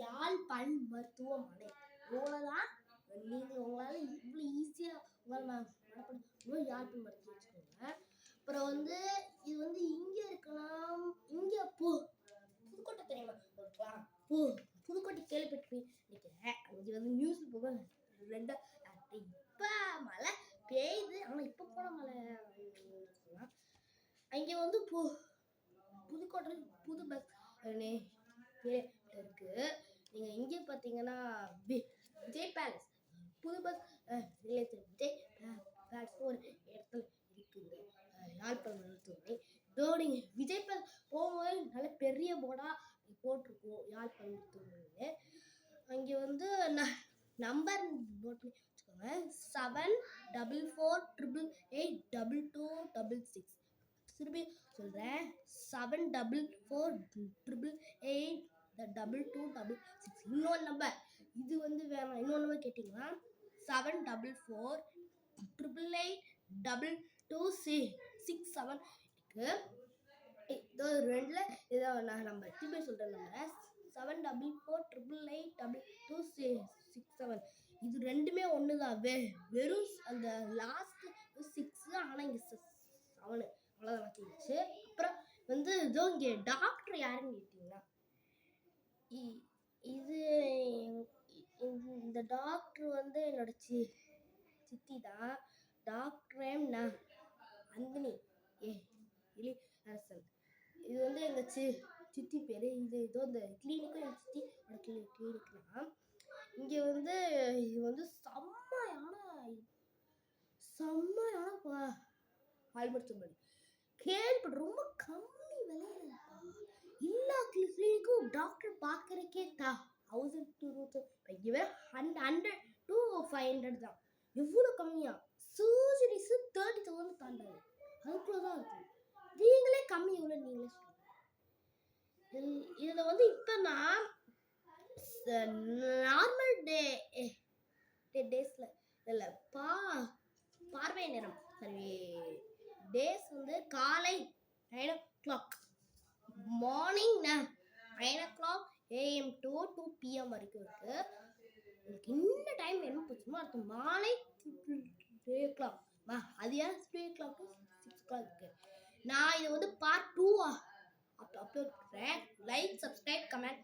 யாழ் பல் மருத்துவமனை. இவ்வளோதான். நீங்கள் உங்களால் இவ்வளோ ஈஸியாக உங்களால் யாழ் பல் மருத்துவம் வச்சுக்கோங்க. அப்புறம் வந்து இது வந்து இங்கே இருக்கலாம். இங்கே புதுக்கோட்டை தெரியுமா? புதுக்கோட்டை கேள்விப்பட்டிருக்கேன் நினைக்கிறேன். அங்கே வந்து நியூஸ் போக ரெண்டா இப்போ மழை பெய்யுது. ஆனால் இப்போ போன மழை அங்கே வந்து புதுக்கோட்டை புது பஸ் இருக்கு. நீங்க இங்கே பார்த்தீங்கன்னா விஜய் பேலஸ் புது பஸ் விஜய் பேலஸ் ஒரு இடத்துல இருக்குது. யாழ்ப்பாணம் மருத்துவமனை. இதோ நீங்க விஜய் பேலஸ் போகும்போது நல்ல பெரிய போர்டா போட்டிருக்கோம் யாழ்ப்பாணம் மருத்துவமனை. அங்கே வந்து நம்பர் நோட் பண்ணி வச்சுக்கோங்க. 7448882266. திருப்பி சொல்கிறேன். 7448882266. இன்னொரு நம்பர் இது வந்து வேணாம். இன்னொரு நம்பர் கேட்டிங்கன்னா 7448882267 இருக்கு. இது ரெண்டுல இதான் நான் நம்பர் திருப்பி சொல்கிறேன். நம்பர் 7448882267. இது ரெண்டுமே ஒன்று தான். வெறும் அந்த லாஸ்ட் 6 ஆனால் இங்கே 7 அவ்வளோதான் வச்சு. அப்புறம் வந்து இதோ இங்கே டாக்டர் யாருன்னு கேட்டிங்கன்னா இது இந்த டாக்டர் வந்து என்னோட சித்தி தான். டாக்டர் அந்தினி அரசன். இது வந்து எங்கள் சித்தி பேர். இது ஏதோ இந்த கிளினிக்கும் எங்கள் சித்தியோட கிளினிக்லாம். இங்கே வந்து இது வந்து செம்மையான பால் மருத்துவமனை. கேள்விப்பட்டு ரொம்ப கம்மி விலையில எல்லா கிளினிக்கும் டாக்டர் பார்க்கறக்கே 1000 to 100 to 500 தான். எவ்வளோ கம்மியா? சர்ஜரிஸ் 30,000 தாண்டாது. அதுக்குள்ளதான் இருக்கு. நீங்களே கம்மி எவ்வளோ நீங்களே சொல்லுங்க. இதில் வந்து இப்போ நான் நார்மல் டேஸில் இல்லை பார்வை நேரம் சரி டேஸ் வந்து காலை 9 o'clock morning 9 o'clock AM to 2 PM வரைக்கும் இருக்கு. உங்களுக்கு இந்த டைம் என்ன போச்சுமா அடுத்த மாலை 3 o'clock அது ஏன் 3 o'clock to 6 o'clock இருக்கு. நான் இதை வந்து பார்ட் 2 அப்லோட் பண்ணுறேன். Like, subscribe, comment